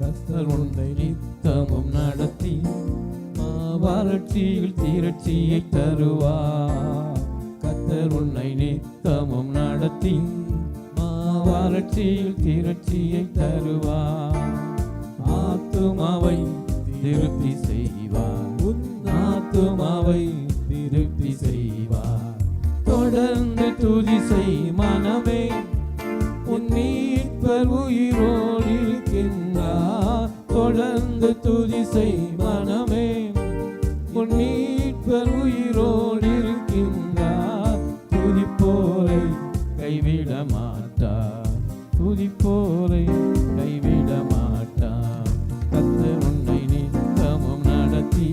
கர்த்தர் உன்னை நித்தமும் நடத்தி வறட்சியில் திரட்சியை தருவார். கர்த்தர் உன்னை நித்தமும் நடத்தி வறட்சியில் திரட்சியை தருவார். ஆத்துமாவை திருப்தி செய்வார், உன் ஆத்துமாவை திருப்தி செய்வார். தொடர்ந்து துதி செய் மனமே, உன் மீட்பர் உயிரோடு இருக்கின்றார். தொடர்ந்து துதி செய் மனமே, உன் மீட்பர் உயிரோடு இருக்கின்றார். துதிப்போரை கைவிட மாட்டார், துதிப்போரை கைவிட மாட்டார். கர்த்தர் உன்னை நித்தமும் நடத்தி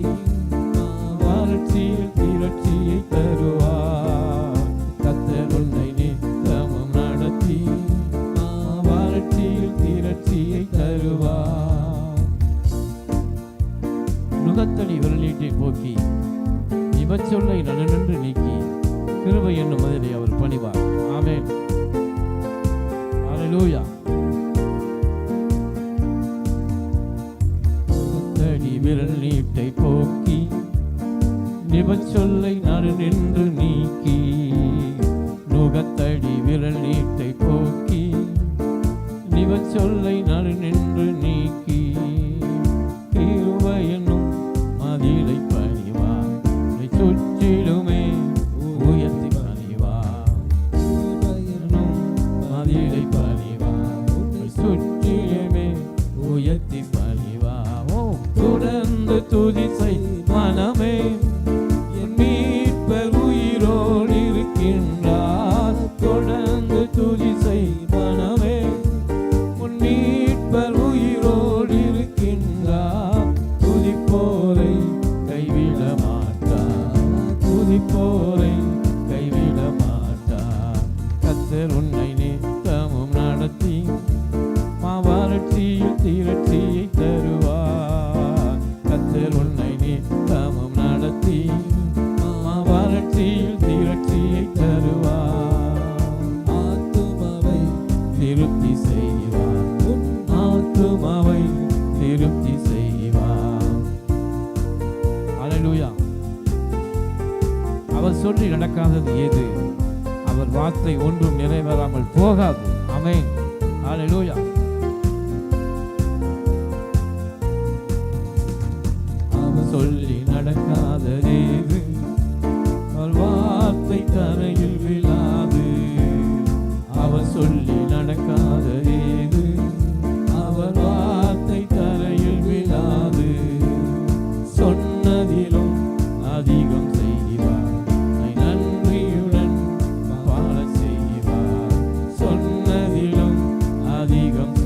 வறட்சியில் திரட்சியை தருவார். கர்த்தர் உன்னை நித்தமும் நடத்தி வறட்சியில் திரட்சியை தருவார். நுகத்தடி விரலீட்டை போக்கி இவச்சொல்லை நலனென்று நீக்கி கிருபை என்னும் மதிலை அவர் பணிவார். ஆமென். ஹல்லேலூயா. நுகத்தடி விரல் நீட்டை போக்கி நிபச்சொல்லை நலனென்று நீக்கி, நுகத்தடி விரல் நீட்டை போக்கி நிபச்சொல்லை நலனென்று நீக்கி, கிருபை என்னும் மதிலை பணிவார். சுற்றிலுமே உயர்த்தி பணிவார். கிருபை என்னும் மதிலை பணிவார். சுற்றிலுமே உயர்த்தி பணிவார். தொடர்ந்து துதி செய் மனமே, என் மீட்பர் உயிரோடு இருக்கின்றார். தொடர்ந்து துதி செய் மனமே, உன் மீட்பர் உயிரோடு இருக்கின்றார். துதிப்போரை கைவிட மாட்டார், துதிப்போரை கைவிட மாட்டார். கர்த்தர் உன்னை நித்தமும் நடத்தி வறட்சியில் திரட்சியை தருவார். கர்த்தர் உன்னை நித்தமும் நடத்தி வறட்சியில் திரட்சியை தருவார். ஆத்துமாவை திருப்தி செய்வார், உன் ஆத்துமாவை திருப்தி செய்வார். ஹல்லேலூயா. அவர் சொல்லி நடக்காதது ஏது? அவர் வார்த்தை ஒன்றும் நிறைவேறாமல் போகாது. ஆமென். ஹல்லேலூயா. அவர் சொல்லி நடக்காததேது? அவர் வார்த்தை தரையில் விழாது. அவர் சொல்லி நடக்காததேது? அவர் வார்த்தை தரையில் விழாது. சொன்னதிலும் அதிகம் செய்வார், நன்றியுடன் வாழ செய்வார். சொன்னதிலும் அதிகம்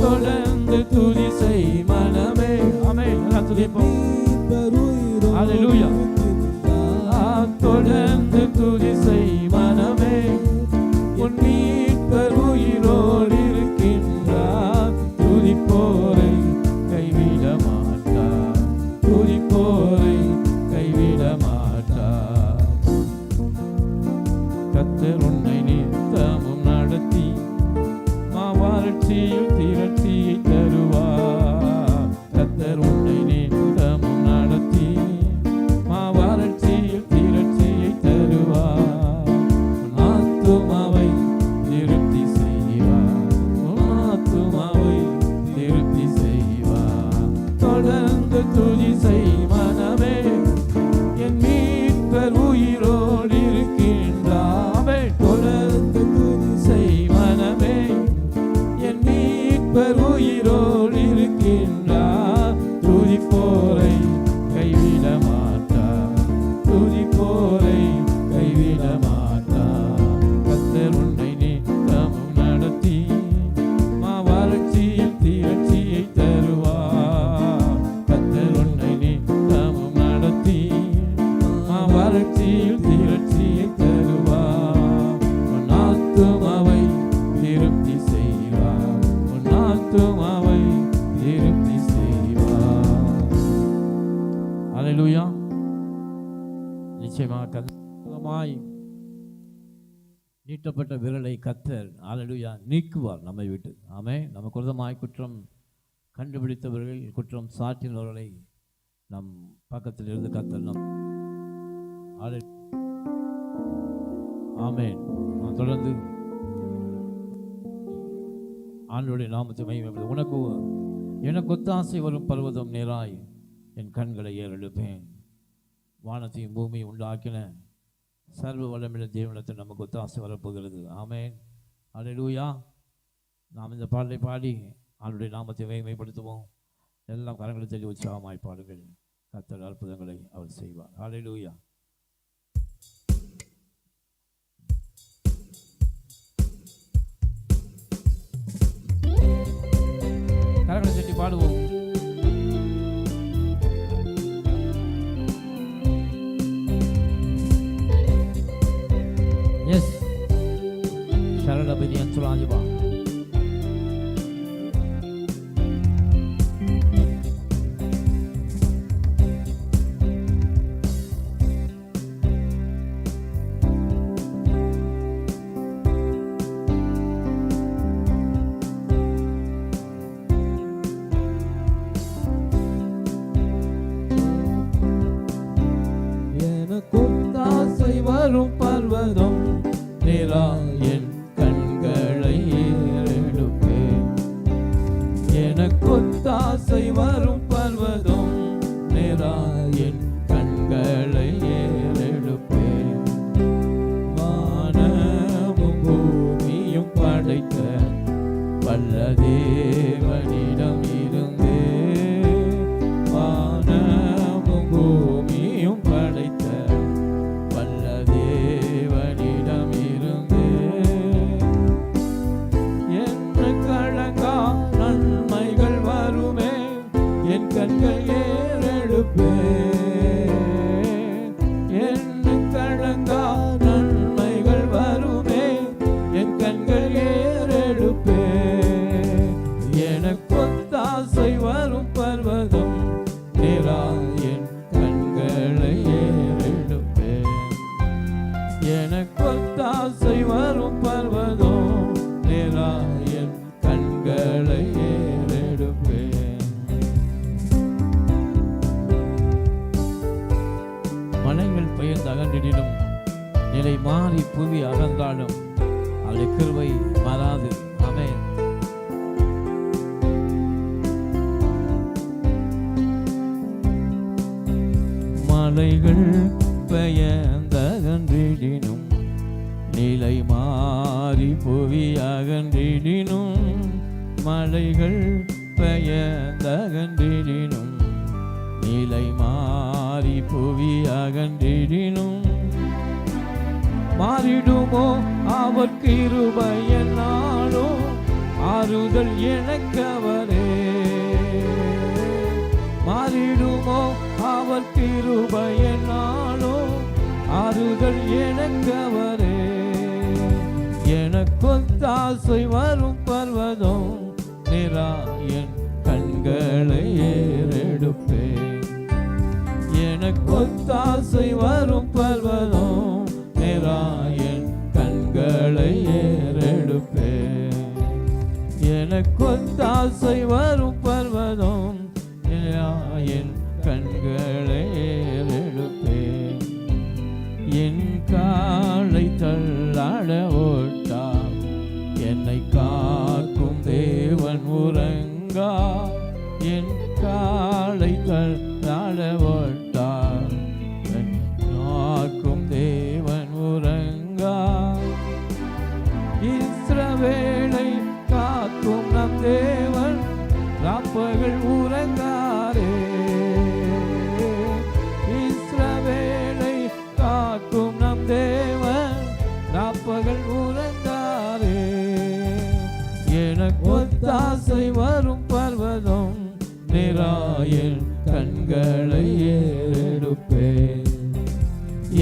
தொடர்ந்து துதி செய் மனமே. ஆமென். எல்லாம் துதிப்போம். ஹல்லேலூயா. தொடர்ந்து துதி செய் மனமே, உன் மீட்பர் உயிரோடு இருக்கின்றார். துதிப்போரை கைவிட மாட்டார், துதிப்போரை கைவிட மாட்டார். கர்த்தர் உன்னை நித்தமும் நடத்தி மாவறட்சியில் திரட்சியை தருவார். கர்த்தர் உன்னை நித்தமும் நடத்தி மாவறட்சியில் திரட்சியை தருவார். ஆத்துமாவை திருப்தி செய்வார், ஆத்துமாவை திருப்தி செய்வார். தொடர்ந்து துதி செய் மனமே, என் மீட்பர் உயிரோடு இருக்கின்றார். தொடர்ந்து துதி செய் மனமே, என் மீட்பர் உயிரோடு இருக்கின்றார். துதிப்போரை கைவிட மாட்டார், துதிப்போரை கைவிட மாட்டார். கர்த்தர் உன்னை நித்தமும் நடத்தி மாவறட்சியில் திரட்சியை தருவார். கர்த்தர் உன்னை நித்தமும் நடத்தி மாவறட்சியில் திரட்சியை தருவார். உன் ஆத்துமாவை திருப்தி செய்வார், உன் ஆத்துமாவை திருப்தி செய்வார். ஹல்லேலூயா. நிச்சயமாக நீட்டப்பட்ட விரலை கர்த்தர் ஹல்லேலூயா நீக்குவார் நம்மை விட்டு. ஆமென். நமக்கு விரோதமாய் குற்றம் கண்டுபிடித்தவர்கள், குற்றம் சாட்டினவர்களை நம் பக்கத்தில் இருந்து கர்த்தர் நம் ஆமென். நான் தொடர்ந்து ஆண்டவருடைய நாமத்தை மகிமைப்படுத்த. உனக்கு எனக்கு ஒத்தாசை வரும் பர்வதம் நேராய் என் கண்களை ஏறெடுப்பேன். வானத்தையும் பூமியை உண்டாக்கின சர்வ வல்லமையுள்ள தேவனிடத்தில் நமக்கு ஒத்தாசை வரப்போகிறது. ஆமென். ஹல்லேலூயா. நாம் இந்த பாடலை பாடி ஆண்டவருடைய நாமத்தை மகிமைப்படுத்துவோம். எல்லாம் கரங்களை தள்ளி உற்சாகமாய் பாடுங்கள். கர்த்தர் அற்புதங்களை அவர் செய்வார். ஹல்லேலூயா. கரங்களை தட்டி பாடுவோம். எஸ் சரளபதியன் சுலாஜிபா. வரும் பர்வதம் நேரா என் கண்களை ஏறெடுப்பேன். எனக்கொத்தாசை வரும் பர்வதம் நேரா என் கண்களை ஏறெடுப்பேன். வானமும் பூமியும் படைத்த வல்ல தேவனிடம் இருந்து, வானமும் பூமியும் படைத்த கண்கள் ஏறெடுப்பேன். என்ன கலங்கா நன்மைகள் வருமே, என் கண்கள் ஏறெடுப்பேன். எனக்கொத்தாசை வரும் பர்வதம் நேரா என் கண்களை ஏறெடுப்பேன். எனக்கொத்தாசை வரும் பர்வதம் நேரா என் கண்களை ஏறெடுப்பேன். மலைகள் பெயர்ந்து அகன்றிடும், நிலை மாறி புவி அகன்றாலும் அவருடைய கிருபை மாறாது. ஆமென். மலைகள் பெயர்ந்து அகன்றிடினும், நிலை மாறி புவி அகன்றிடினும், மலைகள் பெயர்ந்து அகன்றிடினும், நிலை மாறி புவி அகன்றிடினும், மாறிடுமோ அவர் கிருபை என்னாலும், ஆறுதல் எனக்கவரே. மாறிடுமோ அவர் கிருபையினாலோ, ஆறுதல் எனக்கவரே. எனக்கொத்தாசை வரும் பர்வதம் நிரா என் கண்களை ஏறெடுப்பேன். எனக்கொத்தாசை வரும் பர்வதம் நிரா என் கண்களை ஏறெடுப்பேன். எனக்கொத்தாசை வரும் பர்வதம் நிரா என் கண்களை ஏறெடுப்பேன். என் காலை தள்ளாட ஓட்டார், என்னை காக்கும் தேவன் உறங்கா. என் காலை தள்ளாட ஓட்டார், என்னை காக்கும் தேவன் உறங்கா. இஸ்ரவேலை காக்கும் நம் தேவன் ராப்பகல் உறங்காரே. இஸ்ரவேலை காக்கும் நம் தேவன் ராப்பகல் உறங்காரே. எனக்கொத்தாசை வரும் பர்வதம் நிராயன் கண்களை ஏறெடுப்பேன்.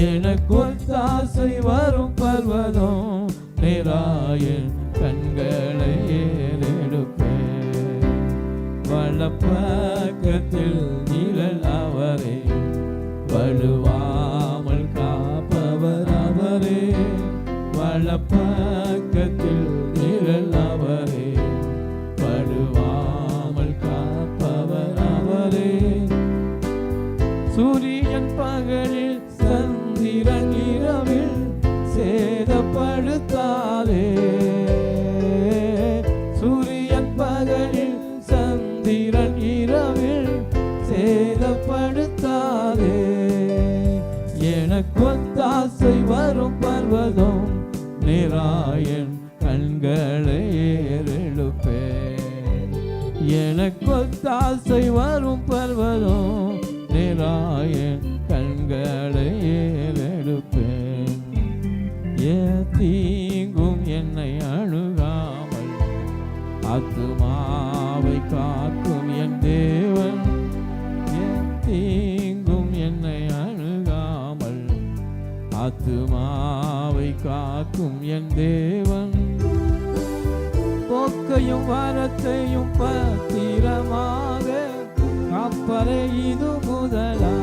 எனக்கொத்தாசை வரும் பர்வதம் நிராயன் கண்களை ஏறெடுப்பேன். வலப்பக்கத்தில் நிழல் அவரே, வலுவாமல் காப்பவர் அவரே. வலப்பக்கத்தில் நிழல் அவரே, வலுவாமல் காப்பவர் அவரே. சூரியன் பகலில் சந்திரன் இரவில் சேதப்படுத்தாதே. சூரியன் பகலில் சந்திரன் இரவில் சேதப்படுத்தாதே. எனக்கொத்தாசை வரும் பர்வதம் நிராயன் கண்களை ஏறெடுப்பேன். எனக்கொத்தாசை வரும் பர்வதம் நிராயன் கண்களை ஏறெடுப்பேன். தீங்கும் என்னை அணுகாமல் ஆத்துமாவை காக்கும் என் தேவன். தீங்கும் என்னை அணுகாமல் ஆத்துமாவை காக்கும் என் தேவன். போக்கையும் வரத்தையும் பத்திரமாக காப்பரை இது முதலா.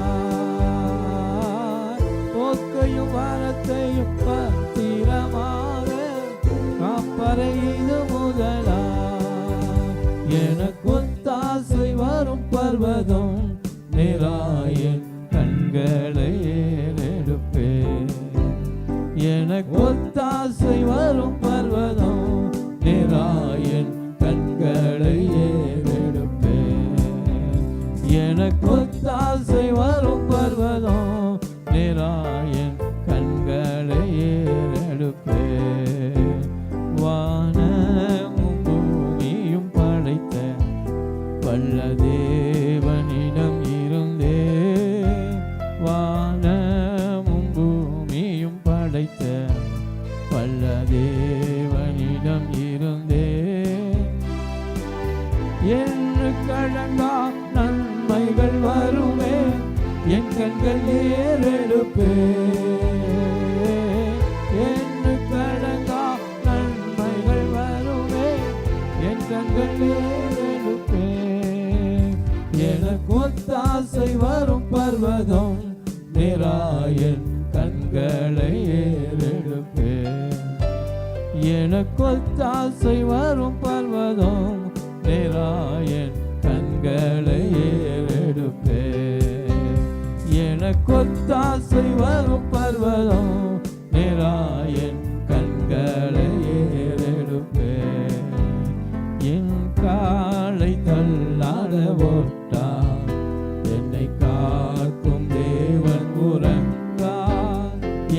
போக்கையும் வரத்தையும் பத்திரமாக காப்பரை இது முதலா. எனக்கொத்தாசை வரும் பர்வதம் நிராயன் கண்களை ஏறெடுப்பேன். எனக்கொத்தாசை வரும் பர்வதம் நிராயன் கண்களை ஏறெடுப்பேன். எனக்கொத்தாசை வரும் பர்வதம் நிராயன் கண்களை ஏறெடுப்பேன். வானமும் பூமியும் படைத்த வல்ல தேவனிடம் இருந்தே. வானமும் பூமியும் படைத்த வல்ல தேவனிடம் இருந்தே. என்று கடங்கா நன்மைகள் வருமே, என் கண்கள் ஏறெடுப்பே. என்று கடங்கா நன்மைகள் வருமே, என் கண்கள் ஏறெடுப்பே. எனக்கொத்தாசை வரும் பர்வதம் நிராயன் கண்களை ஏறெடுப்பேன். எனக்கொத்தாசை வரும் பர்வதம் நிராயன் கண்களை ஏறெடுப்பேன். எனக்கொத்தாசை வரும் பர்வதம் நிராயன் கண்களை ஏறெடுப்பேன். என் காலை தள்ளாட ஓட்டார், என்னை காக்கும் தேவன் உறங்கா.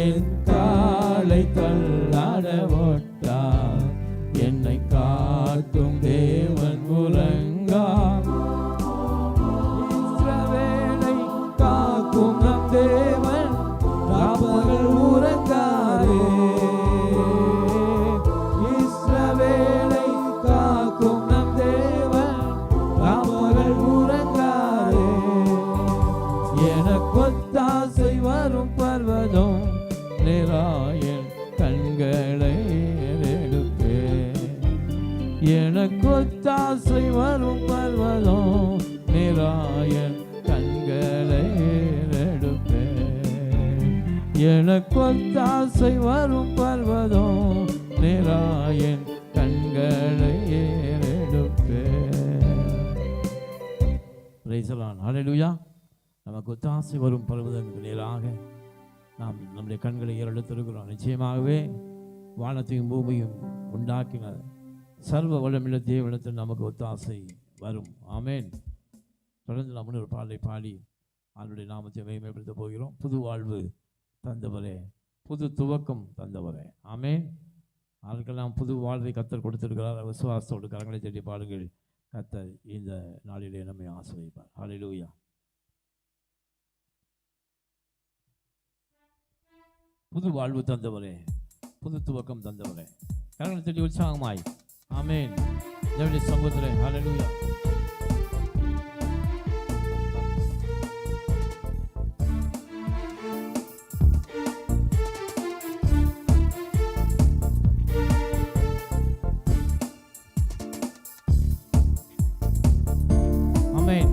என் காலை தள்ளாட ஓட்டார், என்னை காக்கும் தேவன் உறங்கா. இஸ்ரவேலை காக்கும் நம் தேவன் ராப்பகல் உறங்காரே. இஸ்ரவேலை காக்கும் எனக்கு ஒத்தாசை வரும் பர்வதம் நிராயன் கண்களை ஏறெடுப்பேன். எனக்கு ஒத்தாசை வரும் பர்வதம் நிராயன் கண்களை ஏறெடுப்பேன். Praise the Lord. ஹல்லேலூயா. நமக்கு ஒத்தாசை வரும் பர்வதங்களுக்கு நேராக நாம் நம்முடைய கண்களை ஏறெடுத்திருக்கிறோம். நிச்சயமாகவே வானத்தையும் பூமியும் உண்டாக்கின சர்வ வல்லமையுள்ள தேவனிடத்தில் நமக்கு ஒத்தாசை வரும். ஆமென். தொடர்ந்து நாம் ஒரு பாடலை பாடி அவருடைய நாமத்தை மகிமைப்படுத்த போகிறோம். புது வாழ்வு தந்தவரே, புது துவக்கம் தந்தவரே. ஆமென். அவருக்கெல்லாம் புது வாழ்வை கர்த்தர் கொடுத்திருக்கிறார். விசுவாசத்தோடு கரங்களை தட்டி பாடுங்கள். கர்த்தர் இந்த நாளிலே நம்மை ஆசீர்வதிப்பார். ஹல்லேலூயா. புது வாழ்வு தந்தவரே, புது துவக்கம் தந்தவரே. கரங்களை தட்டி உற்சாகமாய் ஆமென். தேவனுடைய சமூகத்திலே ஹல்லேலூயா. ஆமென்.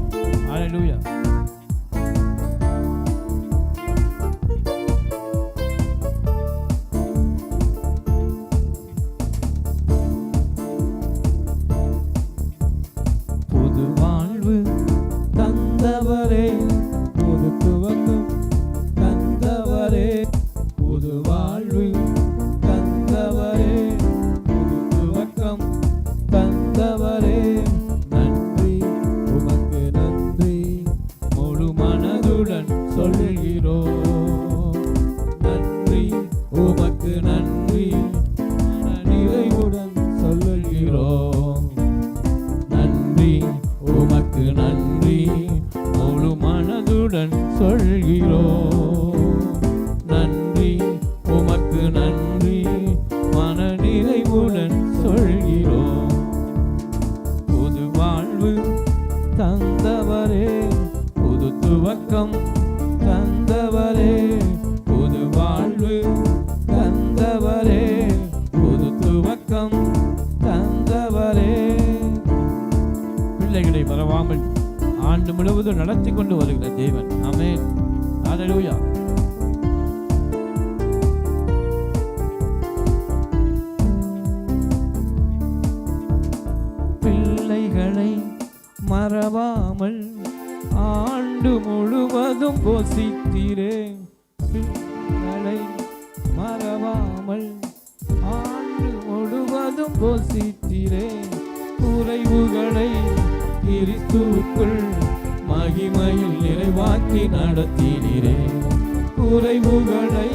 ஹல்லேலூயா. ஆண்டு முழுவதும் நடத்தி கொண்டு வருகிற தேவன். ஆமென். ஹல்லேலூயா. பிள்ளைகளை மறவாமல் ஆண்டு முழுவதும் போஷித்தீரே. பிள்ளைகளை மறவாமல் ஆண்டு முழுவதும் போஷித்தீரே. குறைவுகளை கிறிஸ்துவுக்குள் மகிமையில் நிறைவாக்கி நடத்தினீரே. குறைவுகளை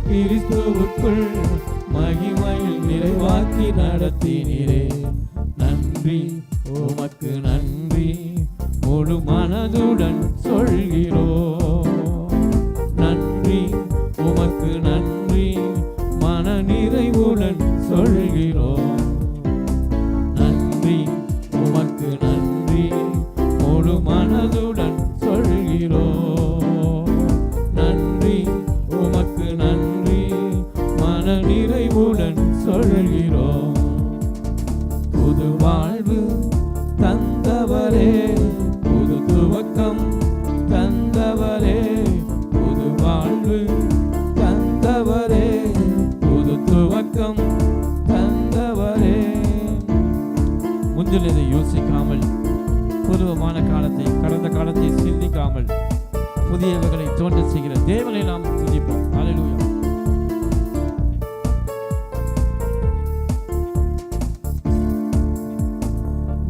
கிறிஸ்துவுக்குள் மகிமையில் நிறைவாக்கி நடத்தினீரே. நன்றி, உமக்கு நன்றி, முழு மனதுடன் சொல்கிறோம். நன்றி, உமக்கு நன்றி, மன நிறைவுடன் சொல்கிறோம். நன்றி, உமக்கு நன்றி, முழு மனதுடன் சொல்கிறோம். நன்றி, உமக்கு நன்றி, மன நிறைவுடன் சொல்கிறோம். புது வாழ்வு தந்தவரே, புது துவக்கம் தந்தவரே, புது வாழ்வு தந்தவரே, புது துவக்கம் தந்தவரே. முந்தினதை யோசிக்காமல், பூர்வமான காலத்தை கடந்த காலத்தை சிந்திக்காமல் புதியவைகளை தோன்ற செய்கிற தேவனை நாம் துதிப்போம். ஹல்லேலூயா.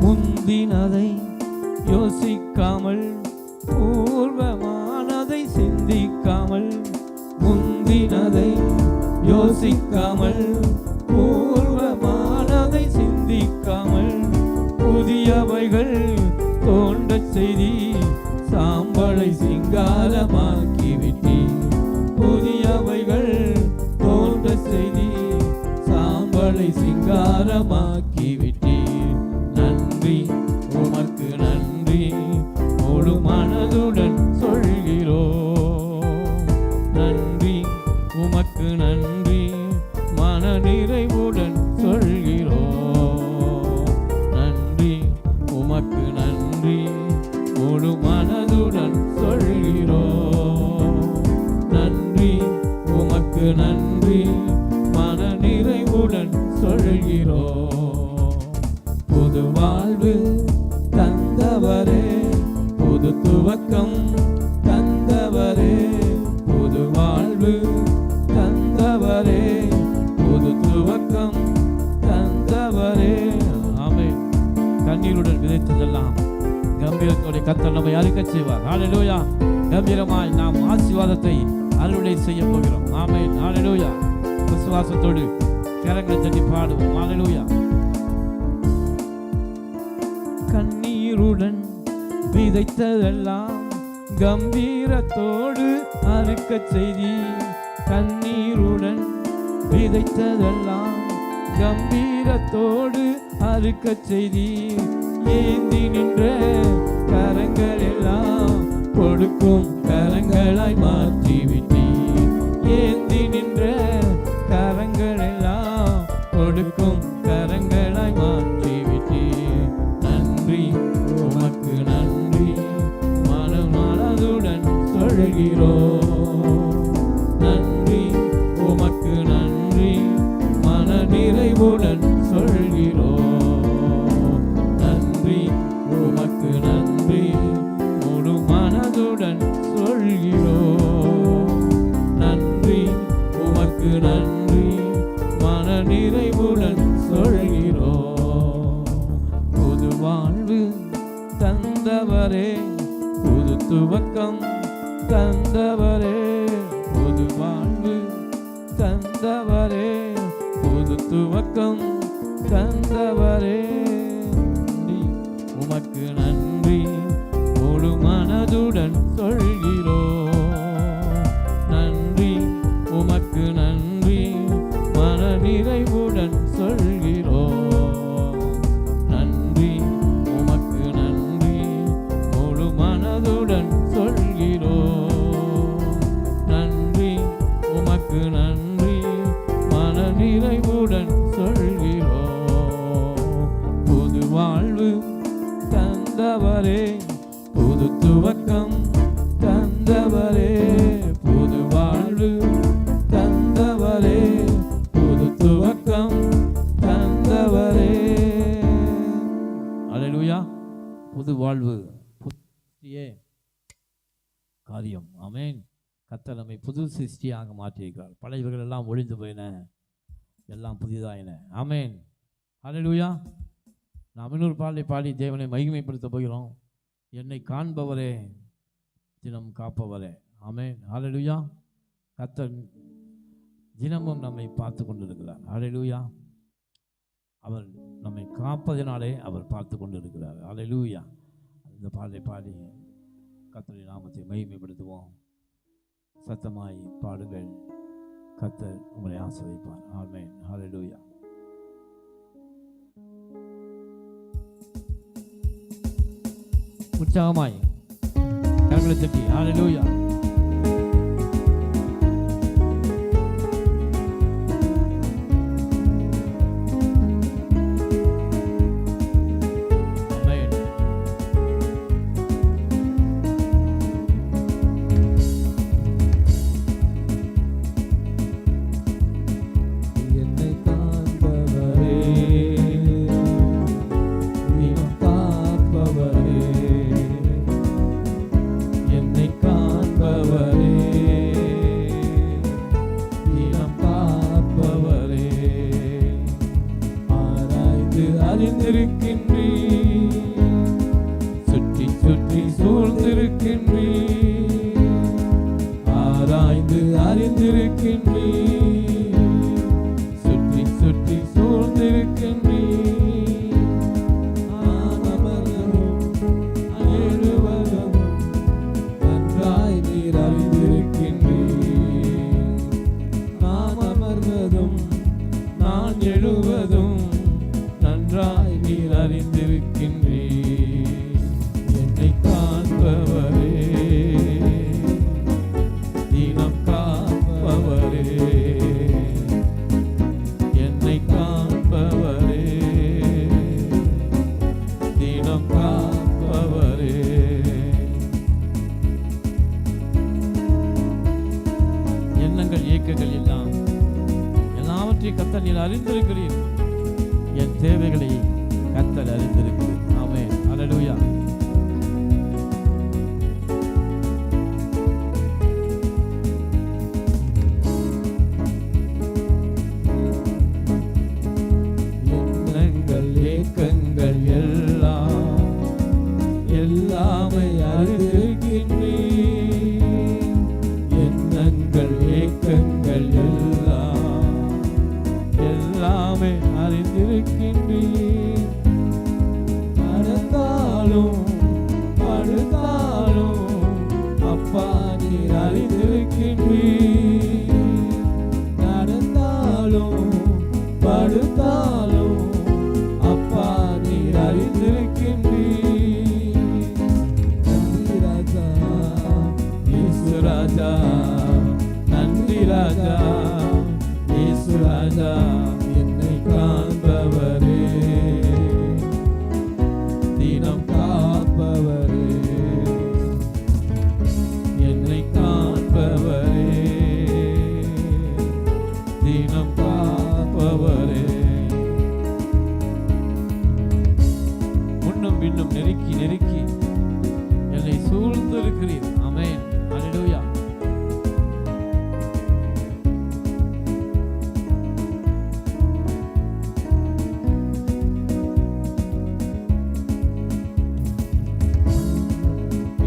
முந்தினதை யோசிக்காமல், பூர்வமானதை சிந்திக்காமல், முந்தினதை யோசிக்காமல், பூர்வமானதை சிந்திக்காமல், புதியவைகள் தோன்றச் செய்தி சாம்பலை சிங்காரமாக்கிவிட்டீ. புதியவைகள் தோன்றச் செய்தி சாம்பலை சிங்காரமாக்கிவிட்டீ. நன்றி, உமக்கு நன்றி, முழு மனதுடன் சொல்கிறோம். நன்றி, உமக்கு நன்றி, மன நிறைவுடன் சொல்கிறோம். கண்ணீருடன் விதைத்ததெல்லாம் கம்பீரத்தோட கர்த்தர் நம்மை அறுக்கச் செய்வார். ஹல்லேலூயா. கம்பீரமாய் நாம் ஆசீர்வாதத்தை அறுவடை செய்ய போகிறோம். ஆமென். ஹல்லேலூயா. விசுவாசத்தோடு கரங்களை தட்டி பாடுவோம். ஹல்லேலூயா. கண்ணீருடன் விதைத்ததெல்லாம் கம்பீரத்தோடு அறுக்கச் செய்தி. கண்ணீருடன் விதைத்ததெல்லாம் கம்பீரத்தோடு அறுக்கச் செய்தி. ஏந்தி நின்ற கரங்கள் எல்லாம் கொடுக்கும் கரங்களாய் மாற்றிவிட்டீர். ஏந்தி நின்ற கரங்கள் எல்லாம் கொடுக்கும் கரங்களாய் மாற்றிவிட்டீர். நன்றி உமக்கு நன்றி மனதுடன் சொல்கிறோம். நன்றி உமக்கு நன்றி மன நிறைவுடன் சொல்கிறோம். நன்றி உமக்கு நன்றி முழு மனதுடன் சொல்கிறோம். நன்றி உமக்கு நன்றி மன நிறைவுடன் சொல்கிறோம். புது வாழ்வு தந்தவரே, புது துவக்கம் தந்தவரே, புது வாழ்வு தந்தவரே, புது துவக்கம் தந்தவரே. உமக்கு நன்றி முழு மனதுடன் சொல்கிறோம். நன்றி உமக்கு நன்றி மன நிறைவுடன் சொல்கிறோம். நன்றி உமக்கு நன்றி முழு மனதுடன் சொல்கிறோம். நன்றி உமக்கு நன்றி மன நிறைவுடன் சொல்கிறோம். புது வாழ்வு தந்தவரே, புது துவக்கம் தந்தவரே, புது வாழ்வு தந்தவரே, புது துவக்கம் தந்தவரே. அல்லேலூயா. புது வாழ்வு புதிய காரியம். ஆமென். கர்த்தர் நம்மை புது சிருஷ்டியாக மாற்றியிருக்கிறார். பழையவர்கள் எல்லாம் ஒழிந்து போயின, எல்லாம் புதிதாயின. ஆமென். அல்லேலூயா. நாம் இன்னொரு பாடலை பாடி தேவனை மகிமைப்படுத்த போகிறோம். என்னை காண்பவரே, தினம் காப்பவரே. ஆமென். அல்லேலூயா. கர்த்தர் தினமும் நம்மை பார்த்து கொண்டிருக்கிறார். அல்லேலூயா. அவர் நம்மை காப்பதினாலே அவர் பார்த்து கொண்டிருக்கிறார். அல்லேலூயா. இந்த பாடலை பாடி கர்த்தருடைய நாமத்தை மகிமைப்படுத்துவோம். சத்தமாய் பாடுங்கள். கர்த்தர் உங்களை ஆசீர்வதிப்பார். ஆமென். அல்லேலூயா. உற்சாகமாய் கரங்களை தட்டி ஹல்லேலூயா. சுற்றி சுற்றி சூழ்ந்திருக்கின்றீ, ஆராய்ந்து அறிந்திருக்கின்றீ. சுற்றி சுற்றி சூழ்ந்திருக்கின்றீ, நன்றாய் நீர் அறிந்திருக்கின்றீ. நான் அமர்வதும் நான் எழுவதும் நன்றாய் நீர் அறிந்திருக்கின்றீ. என்னை காண்பவரே, தினம் காப்பவரே, என்னை காண்பவரே, தினம் காப்பவரே. எண்ணங்கள் இயக்கங்கள் எல்லாம் எல்லாவற்றையும் கர்த்தர் நீர் அறிந்திருக்கிறீர். என் தேவைகளை கர்த்தர் அறிந்திருக்கிறார். இன்னும் நெருக்கி நெருக்கி என்னை சூழ்ந்து இருக்கிறீர். ஆமென். ஹல்லேலூயா.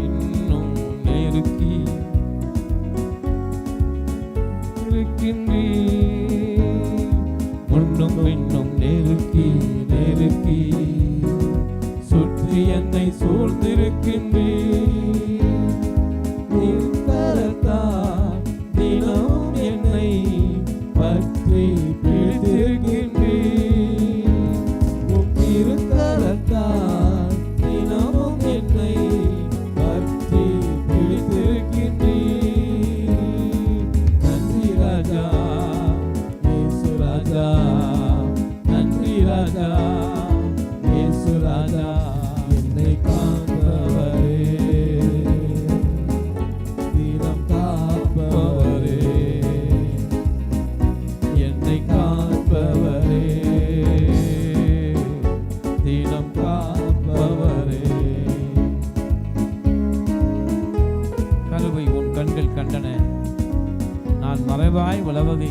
இன்னும் நெருக்கி முன்னும் இன்னும் நெருக்கி நெருக்கி சுற்றி என்னை சூழ்ந்திருக்கின்றீர். தினமும் என்னை பற்றி பிடித்திருக்கின்றீர். திருக்கரத்தால் தினமும் என்னை பற்றி பிடித்திருக்கின்றீர். நன்றி ராஜா, இயேசு ராஜா, நன்றி ராஜா, இயேசு ராஜா, என்னை காப்பவரே, தினம் காப்பவரே, என்னை காப்பவரே, தினம் காப்பவரே. கருவை உன் கண்கள் கண்டன, நான் மறைவாய் வளவதை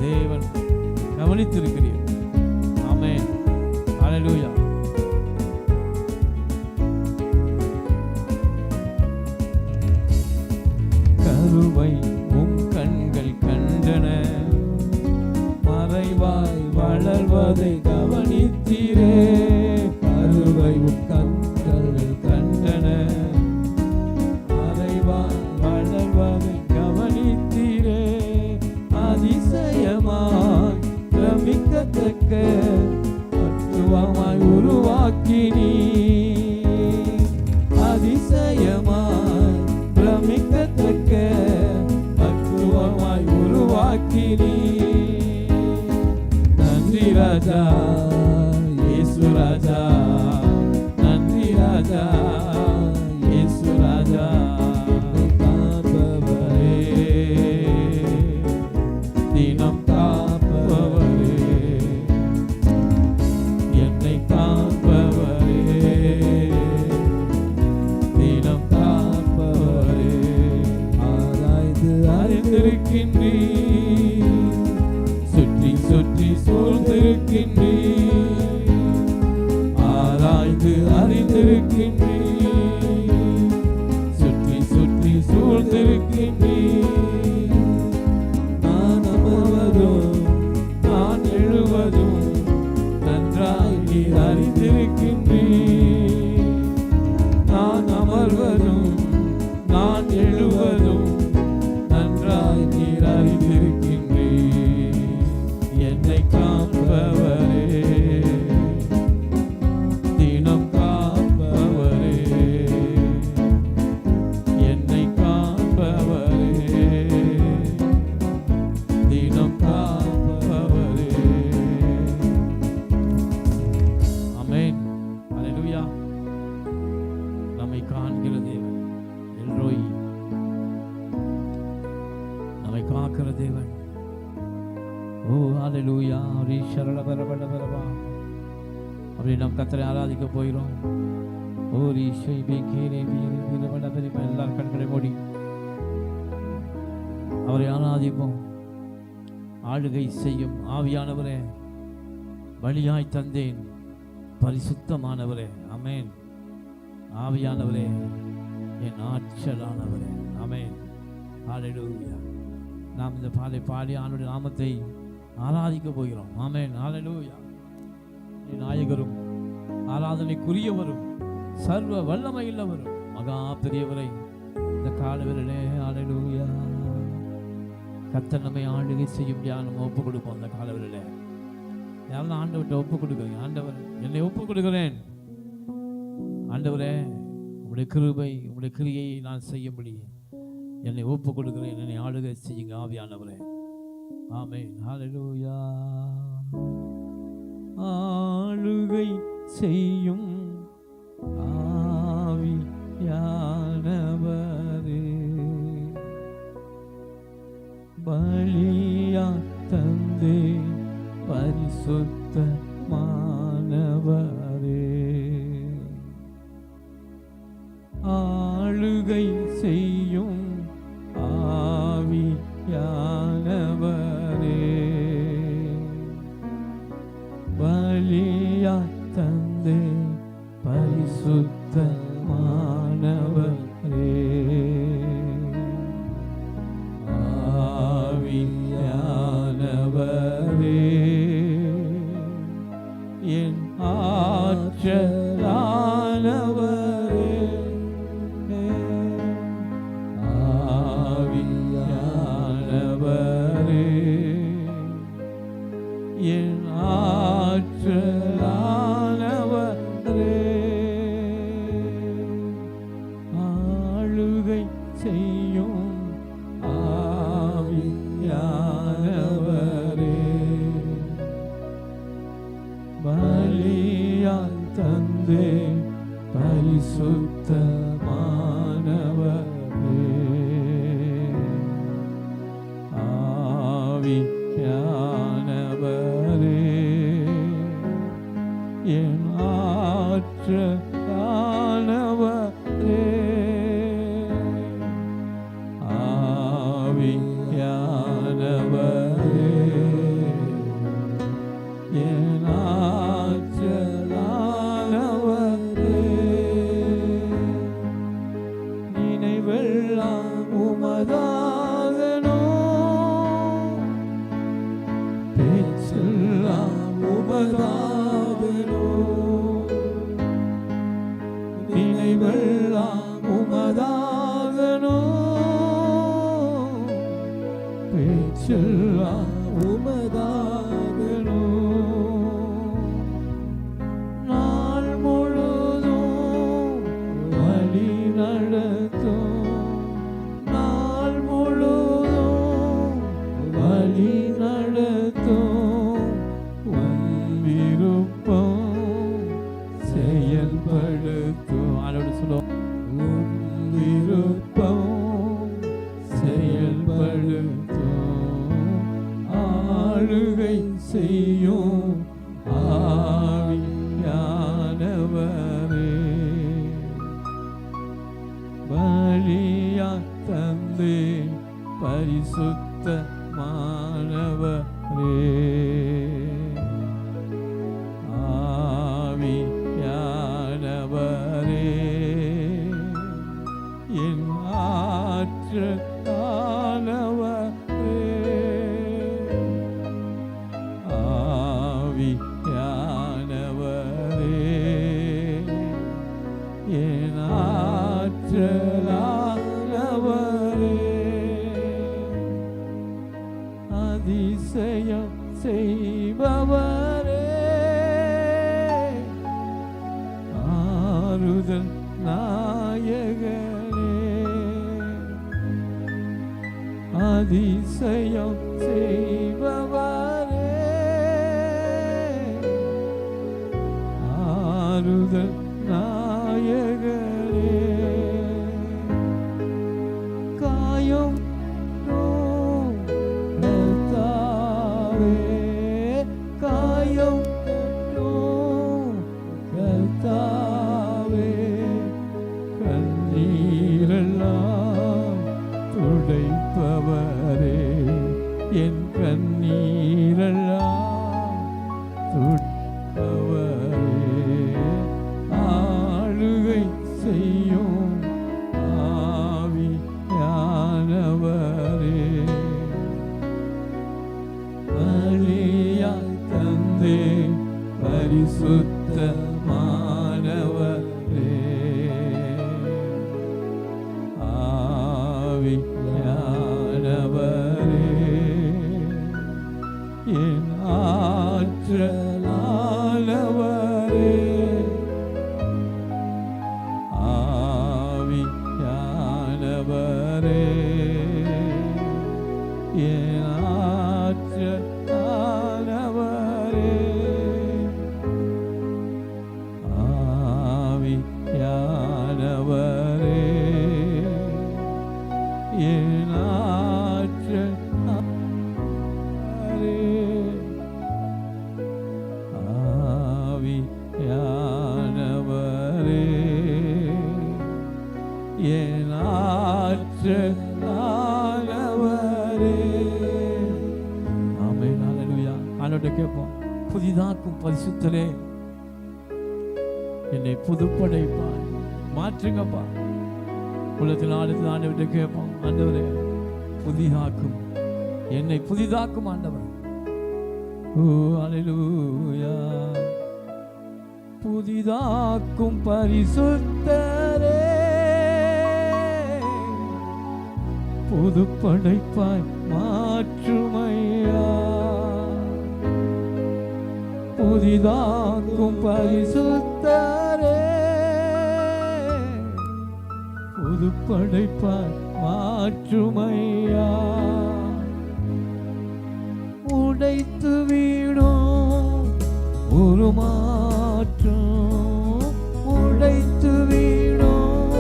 தேவன் கவனித்திருக்கிறீர். ஆமென். ஹல்லேலூயா. கருவை உம் கண்கள் கண்டன, மறைவாய் வளர்வதை கவனித்தீரே. கருவை உம் கண்கள் கண்டன, மறைவாய் வளர்வதை கவனித்தீரே. அதிசயமாய் பிரமிக்கத்தக்க பக்குவமாய் உருவாக்கினீர். அதிசயமாய் பிரமிக்கத்தக்க பக்குவமாய் உருவாக்கினீர். நன்றி ராஜா, இயேசு ராஜா, நன்றி ராஜா, இயேசு ராஜா, என்னை காப்பவரே, தினம் காப்பவரே, என்னை காப்பவரே, தினம் காப்பவரே. ஆராய்ந்து அறிந்திருக்கின்றீர், சுற்றி சுற்றி சூழ்ந்திருக்கின்றீர். ஆராய்ந்து அறிந்திருக்கின்றீர், சுற்றி சுற்றி சூழ்ந்திருக்கின்றீர். நான் அமர்வதும் நான் எழுவதும் நன்றாய் நீர் அறிந்திருக்கின்றீர். நான் அமர்வதும் நான் எழுவதும் நன்றாய் நீர் அறிந்திருக்கின்றீர். என்னை காப்பவரே, தினம் காப்பவரே, என்னை காப்பவரே, தினம் காப்பவரே. ஆமென். ஹல்லேலூயா. நம்மை காண்கிற தேவன் எல்ரோய், நம்மை காக்கிற தேவன். ஓ ஹல்லேலூயா. ரீஷரல பரபரபரபா. அப்படி நாம் கர்த்தரை ஆராதிக்க போகிறோம். ஓ ரீஷை பேகேரே வீர வீரபட பெரிமா. எல்லாரும் கண்களை மூடி அவரை ஆராதிப்போம். ஆளுகை செய்யும் ஆவியானவரே, பலியாய் தந்தேன் பரிசுத்தமானவரே. ஆமென். ஆவியானவரே, என் ஆற்றலானவரே. ஆமென். ஹல்லேலூயா. நாம் இந்த பாலை பாடி ஆண்டவருடைய நாமத்தை ஆராதிக்க போகிறோம். ஆமென். ஹல்லேலூயா. நாயகரும் ஆராதனைக்குரியவரும் சர்வ வல்லமையுள்ளவரும் மகா பெரியவரை இந்த காலவரிலே ஹல்லேலூயா கர்த்தர் நம்மை ஆளுகை செய்யும்படியாக நம்ம ஒப்பு கொடுப்போம். அந்த காலவரிலே யாரெல்லாம் ஆண்டவர்கிட்ட ஒப்பு கொடுக்குறீங்க? ஆண்டவர், என்னை ஒப்பு கொடுக்கிறேன். ஆண்டவரே, உங்களுடைய கிருபை உங்களுடைய கிரியை நான் செய்யும்படி என்னை ஒப்பு கொடுக்கிறேன். என்னை ஆளுகை செய்யுங்க ஆவியானவரே. ஆமென். ஹல்லேலூயா. ஆளுகை செய்யும் ஆவியானவரே, பலியா தந்தே பரிசுத்தமானவரே, தந்தே பரிசுத்தமானவரே. ஆவியானவரே என் ஆற்றலானவரே. ஆவியானவரே என் ஆற்றலானவரே. ஆளுகை செய்யும் ஆவியானவரே. பலியாய் தந்தே பரிசுத்தமானவரே. ஆவியானவரே என் ஆற்றலானவரே. ஆவியானவரே என் ஆற்றலானவரே. நினைவெல்லாம் உமதாகணும், பேச்செல்லாம் உமதாகணும். நினைவெல்லாம் உமதாகணும், பேச்செல்லாம் உமதாகணும். நாள் முழுதும் வழி நடத்தும், நாள் முழுதும் வழி நடத்தும். உன் விருப்பம் செயல்படுத்தும். அதோடு சொல்லுவோம், உன் விருப்பம் செயல்படுத்தும். ஆளுகை செய்யும் ஆவியானவரே. பலியாய் தந்தே பரிசுத்தமானவரே. ஆவியானவரே என் ஆற்றலானவரே. ஆவியானவரே என் ஆற்றலானவரே. அதிசயம் செய்பவரே, ஆறுதல் நாயகனே. அதிசயம் செய்பவரே, ஆறுதல் நாயகனே. காயம் கர்த்தாவே, காயம் கர்த்தாவே. கண்ணீரெல்லாம் துடைப்பவரே, என் கண்ணீரெல்லாம் துடைப்பவரே. ஆளுகை செய்யும் ஆவியானவரே. பலியாய் தந்தே பரிசுத்தமானவரே. ஆவியானவரே என் ஆற்றலானவரே. ஆவியானவரே என் ஆற்றலானவரே. ஆவியானவரே என் ஆற்றலானவரே. ஆவியானவரே என் ஆற்றலானவரே. ஆமென், ஹல்லேலூயா. ஆண்டவர்கிட்ட கேட்போம், புதிதாக்கும் பரிசுத்தரே, என்னை புதுப்படைப்பாய் மாற்றுங்கப்பா. உள்ளத்தில் ஆடுத்து ஆண்டவர்கிட்ட கேட்போம், ஆண்டவரே புதிதாக்கும், என்னை புதிதாக்கும் ஆண்டவர். ஓ அல்லேலூயா. புதிதாக்கும் பரிசுத்தரே, புதுப்படைப்பாய் மாற்றுமையா. புதிதாக்கும் பரிசுத்தரே, புதுப்படைப்பாய் மாற்றுமையா. உடைத்து வீடும் ஒரு மாற்றம், உடைத்து வீடும்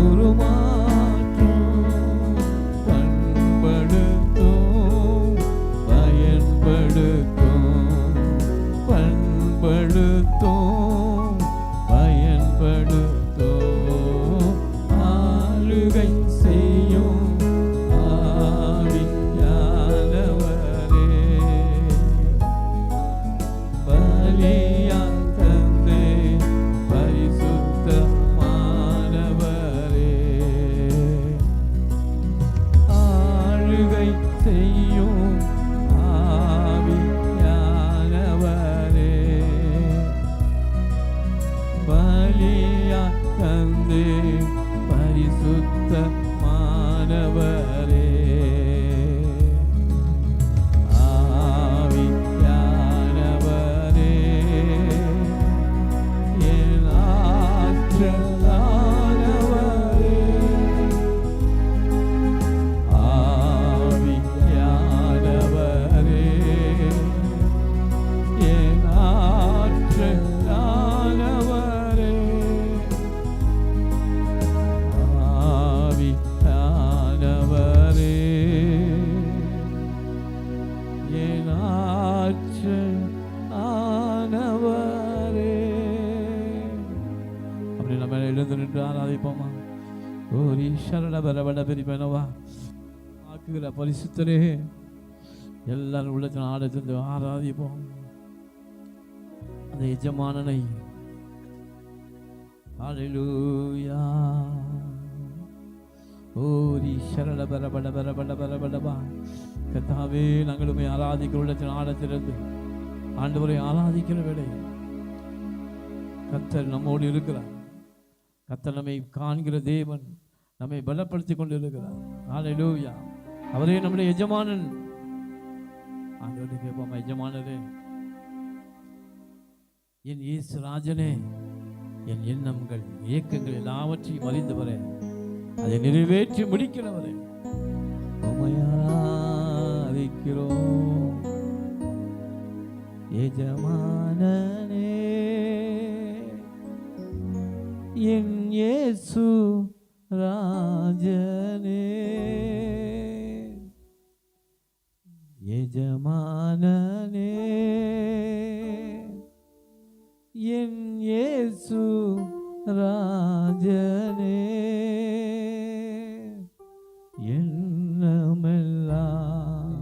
ஒரு மாற்றம். பண்படுத்தும் பயன்படுத்தும், பண்படுத்தும் பயன்படுத்தும். ஆளுகை செய்யும் ஆவியானவரே, பலியாய் தந்து பரிசுத்தமானவரே. ஆளுகை செய்யும் ஆவியானவரே, பலியாய் தந்து பரிசுத்தமானவரே. ஆவியானவரே, என் ஆற்றலானவரே. ஆவியானவரே, என் ஆற்றலானவரே. ஆவியானவரே, என் ஆற்றலானவரே. அப்படி நம்ம எழுந்து நின்று ஆராதிப்போமா? ஓரி சரண பரபட பெரிப்பனவா ஆக்குகிற பரிசுத்தரே, எல்லாரும் உள்ளத்தில் ஆடத்திலிருந்து ஆராதிப்போம் அந்த எஜமானனை. ஹல்லேலூயா. ஓரி சரண பரபட பரபட பரபடபா. கர்த்தாவே, நாங்களுமே ஆராதிக்கிற உள்ளத்தில் ஆடத்திலிருந்து ஆண்டவரை ஆராதிக்கிற வேளை கர்த்தர் நம்மோடு இருக்கிறார். கர்த்தர் நம்மை காண்கிற தேவன், நம்மை பலப்படுத்தி கொண்டு இருக்கிறார். ஹல்லேலூயா. அவரே நம்முடைய எஜமானன். ஆண்டவரே கேட்போம், எஜமானரே, என் இயேசு ராஜனே, என் எண்ணங்கள் இயக்கங்கள் எல்லாவற்றையும் அறிந்தவரே, அதை நிறைவேற்றி முடிக்கிறவரே, உம்மை ஆராதிக்கிறோம். எஜமானனே, என் இயேசு ராஜனே, எஜமானனே, என் இயேசு ராஜனே. எண்ணமெல்லாம்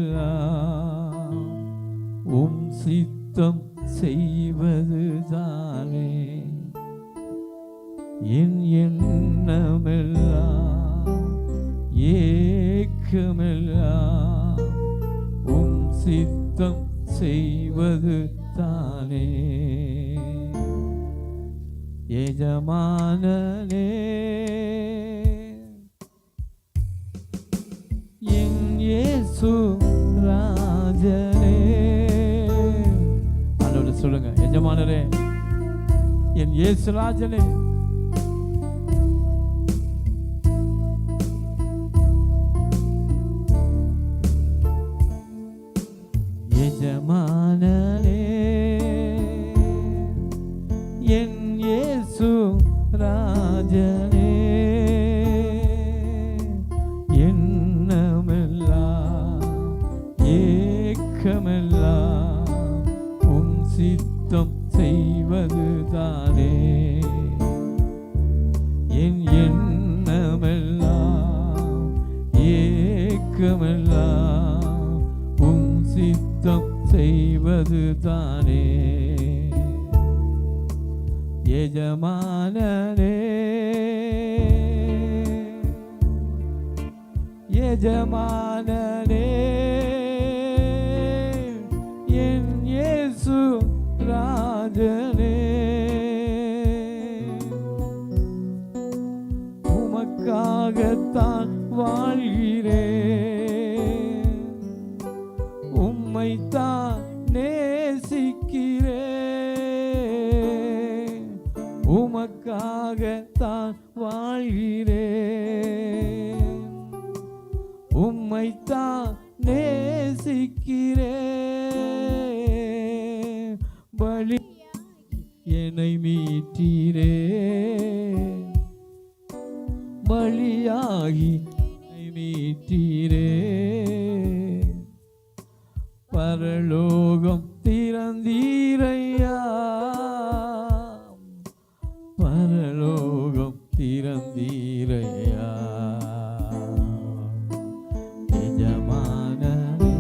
ஏக்கமெல்லாம் உம் சித்தம் செய்வது தானே. என் எண்ணமெல்லாம் ஏக்கமெல்லாம் உம் சித்தம் செய்வது தானே. எஜமானனே, என் இயேசு ராஜனே. ஆண்டவரே சொல்லுங்க, எஜமானரே, என் இயேசு ராஜனே. எஜமானனே, என் இயேசு ராஜனே. எண்ணமெல்லாம் ஏக்கமெல்லாம் உம் சித்தம் செய்வது தானே. என் எண்ணமெல்லாம் ஏக்கமெல்லாம் உம் சித்தம் செய்வது அது தானே எஜமானனே எஜமானனே என் இயேசு ராஜனே உமக்காகத்தான் வாழ்கிறேன் உம்மைத்தான் நேசிக்கிறேன் உமக்காகத்தான் வாழ்கிறேன் உம்மைத்தான் நேசிக்கிறேன் பலி என்னை மீட்டீரே பலியாகி என்னை மீட்டீரே பரலோகம் திறந்தீரையா பரலோகம் திறந்தீரையா எஜமானனே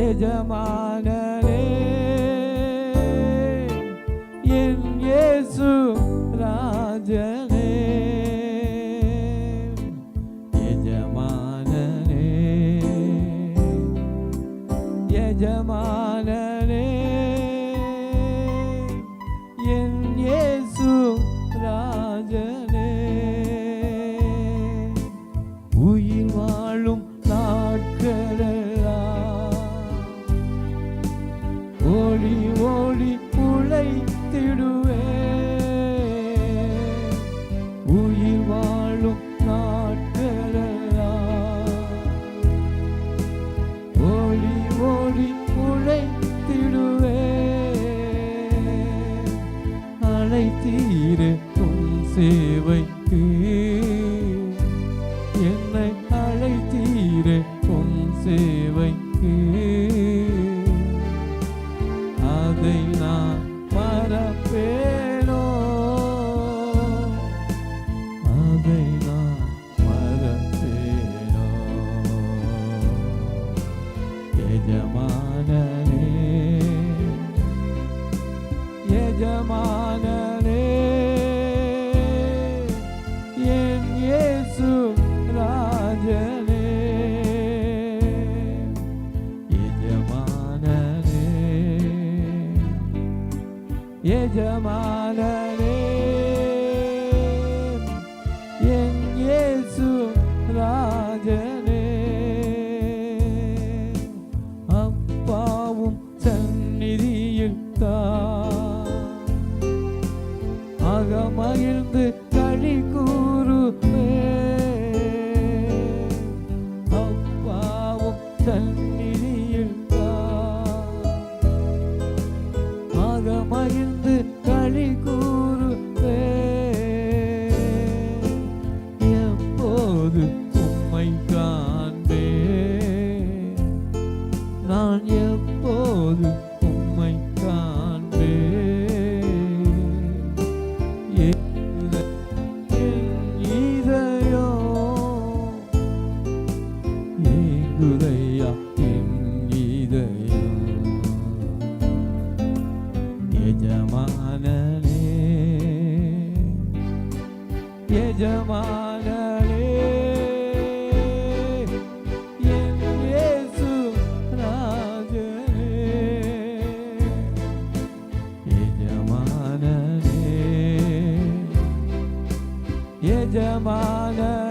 எஜமானனே என் இயேசு ராஜனே எஜமானனே எஜமானனே என் இயேசு ராஜனே உயிர் வாழும் நாட்களெல்லாம் ஓடி ஓடி உழைத்திடுவே உயிர் வாழும் நாட்களெல்லாம் ஓடி ஓடி உழைத்திடுவே அழைத்தீரே உன் சேவைக்கு என்னை அழைத்தீரே உன் சேவைக்கு அதை நான் மறப்பேனோ அதை நான் மறப்பேனோ எஜமானனே எஜமானனே என் இயேசு ராஜனே எஜமானனே எஜமானனே என் இயேசு ராஜனே அப்பாவும் சந்நிதியில் அகமகிழ்ந்து களி கூறுவே அப்பாவும் சந்நிதியில் அகமகிழ்ந்து களி கூறுவே எப்போது உம்மை காண்பே நான் எப்போது உம்மை காண்பே ஏங்குதையா என் இதயம் எஜமானனே எஜமானனே என் இயேசு ராஜனே எஜமானனே எஜமானனே